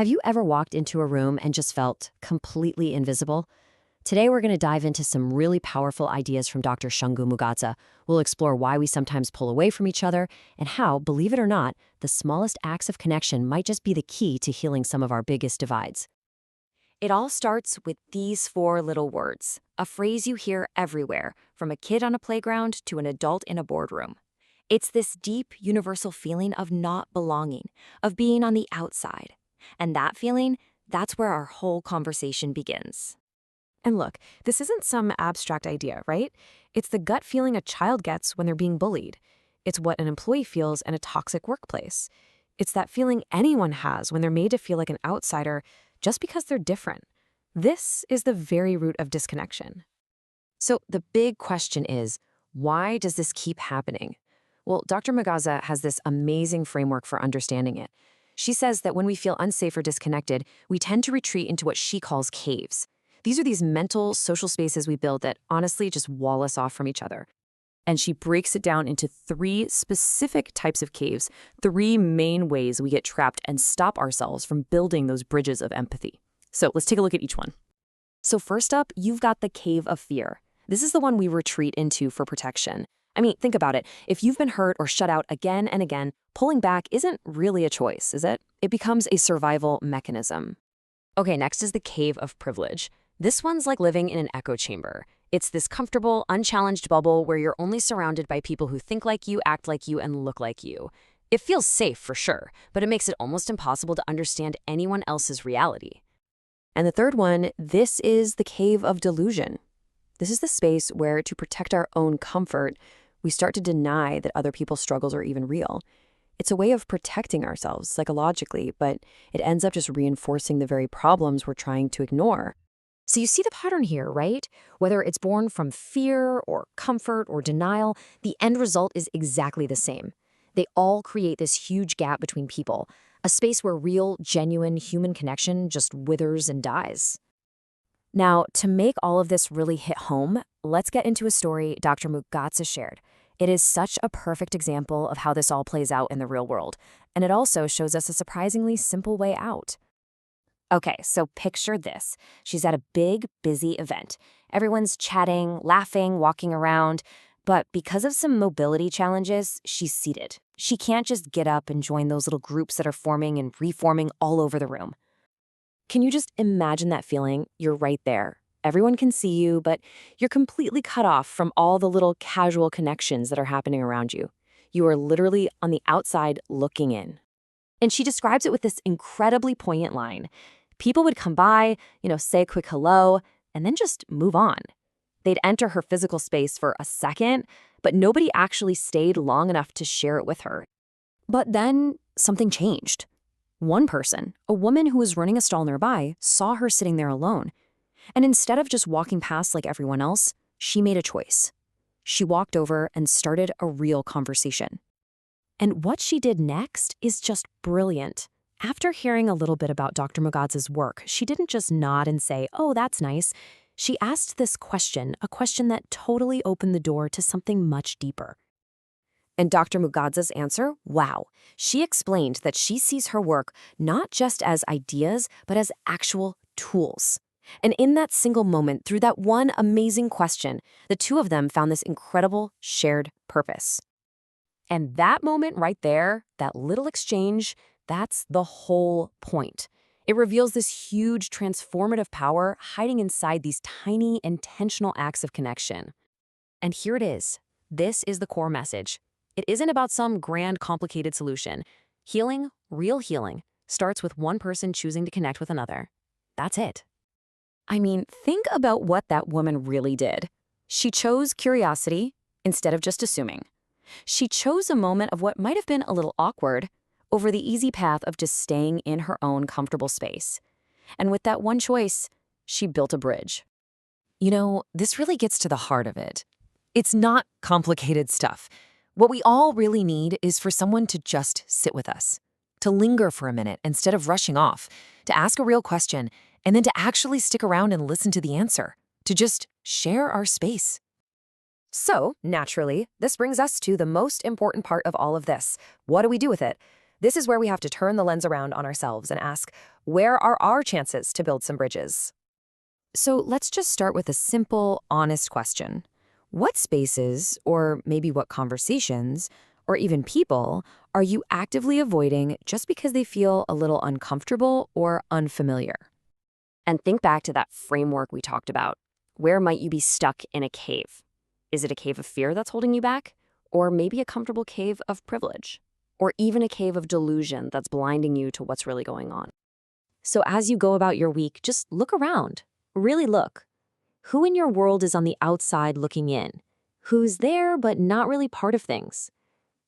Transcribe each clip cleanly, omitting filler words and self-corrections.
Have you ever walked into a room and just felt completely invisible? Today, we're going to dive into some really powerful ideas from Dr. Shungu Mugadza. We'll explore why we sometimes pull away from each other and how, believe it or not, the smallest acts of connection might just be the key to healing some of our biggest divides. It all starts with these four little words, a phrase you hear everywhere, from a kid on a playground to an adult in a boardroom. It's this deep, universal feeling of not belonging, of being on the outside. And that feeling, that's where our whole conversation begins. And look, this isn't some abstract idea, right? It's the gut feeling a child gets when they're being bullied. It's what an employee feels in a toxic workplace. It's that feeling anyone has when they're made to feel like an outsider just because they're different. This is the very root of disconnection. So the big question is, why does this keep happening? Well, Dr. Mugadza has this amazing framework for understanding it. She says that when we feel unsafe or disconnected, we tend to retreat into what she calls caves. These are these mental, social spaces we build that honestly just wall us off from each other. And she breaks it down into three specific types of caves, three main ways we get trapped and stop ourselves from building those bridges of empathy. So let's take a look at each one. So first up, you've got the cave of fear. This is the one we retreat into for protection. I mean, think about it. If you've been hurt or shut out again and again, pulling back isn't really a choice, is it? It becomes a survival mechanism. Okay, next is the cave of privilege. This one's like living in an echo chamber. It's this comfortable, unchallenged bubble where you're only surrounded by people who think like you, act like you, and look like you. It feels safe for sure, but it makes it almost impossible to understand anyone else's reality. And the third one, this is the cave of delusion. This is the space where, to protect our own comfort, we start to deny that other people's struggles are even real. It's a way of protecting ourselves psychologically, but it ends up just reinforcing the very problems we're trying to ignore. So you see the pattern here, right? Whether it's born from fear or comfort or denial, the end result is exactly the same. They all create this huge gap between people, a space where real, genuine human connection just withers and dies. Now, to make all of this really hit home, let's get into a story Dr. Mugadza shared. It is such a perfect example of how this all plays out in the real world, and it also shows us a surprisingly simple way out. Okay, so picture this. She's at a big, busy event. Everyone's chatting, laughing, walking around, but because of some mobility challenges, she's seated. She can't just get up and join those little groups that are forming and reforming all over the room. Can you just imagine that feeling? You're right there. Everyone can see you, but you're completely cut off from all the little casual connections that are happening around you. You are literally on the outside looking in. And she describes it with this incredibly poignant line. People would come by, say a quick hello, and then just move on. They'd enter her physical space for a second, but nobody actually stayed long enough to share it with her. But then something changed. One person, a woman who was running a stall nearby, saw her sitting there alone. And instead of just walking past like everyone else, she made a choice. She walked over and started a real conversation. And what she did next is just brilliant. After hearing a little bit about Dr. Mugadza's work, she didn't just nod and say, "Oh, that's nice." She asked this question, a question that totally opened the door to something much deeper. And Dr. Mugadza's answer, wow. She explained that she sees her work not just as ideas, but as actual tools. And in that single moment, through that one amazing question, the two of them found this incredible shared purpose. And that moment right there, that little exchange, that's the whole point. It reveals this huge transformative power hiding inside these tiny, intentional acts of connection. And here it is. This is the core message. It isn't about some grand, complicated solution. Healing, real healing, starts with one person choosing to connect with another. That's it. I mean, think about what that woman really did. She chose curiosity instead of just assuming. She chose a moment of what might have been a little awkward over the easy path of just staying in her own comfortable space. And with that one choice, she built a bridge. This really gets to the heart of it. It's not complicated stuff. What we all really need is for someone to just sit with us, to linger for a minute instead of rushing off, to ask a real question, and then to actually stick around and listen to the answer, to just share our space. So, naturally, this brings us to the most important part of all of this. What do we do with it? This is where we have to turn the lens around on ourselves and ask, where are our chances to build some bridges? So let's just start with a simple, honest question. What spaces, or maybe what conversations, or even people, are you actively avoiding just because they feel a little uncomfortable or unfamiliar? And think back to that framework we talked about. Where might you be stuck in a cave? Is it a cave of fear that's holding you back? Or maybe a comfortable cave of privilege? Or even a cave of delusion that's blinding you to what's really going on? So as you go about your week, just look around. Really look. Who in your world is on the outside looking in? Who's there but not really part of things?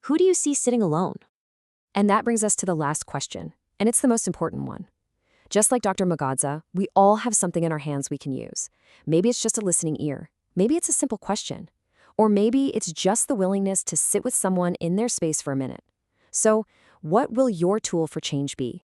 Who do you see sitting alone? And that brings us to the last question, and it's the most important one. Just like Dr. Mugadza, we all have something in our hands we can use. Maybe it's just a listening ear. Maybe it's a simple question. Or maybe it's just the willingness to sit with someone in their space for a minute. So, what will your tool for change be?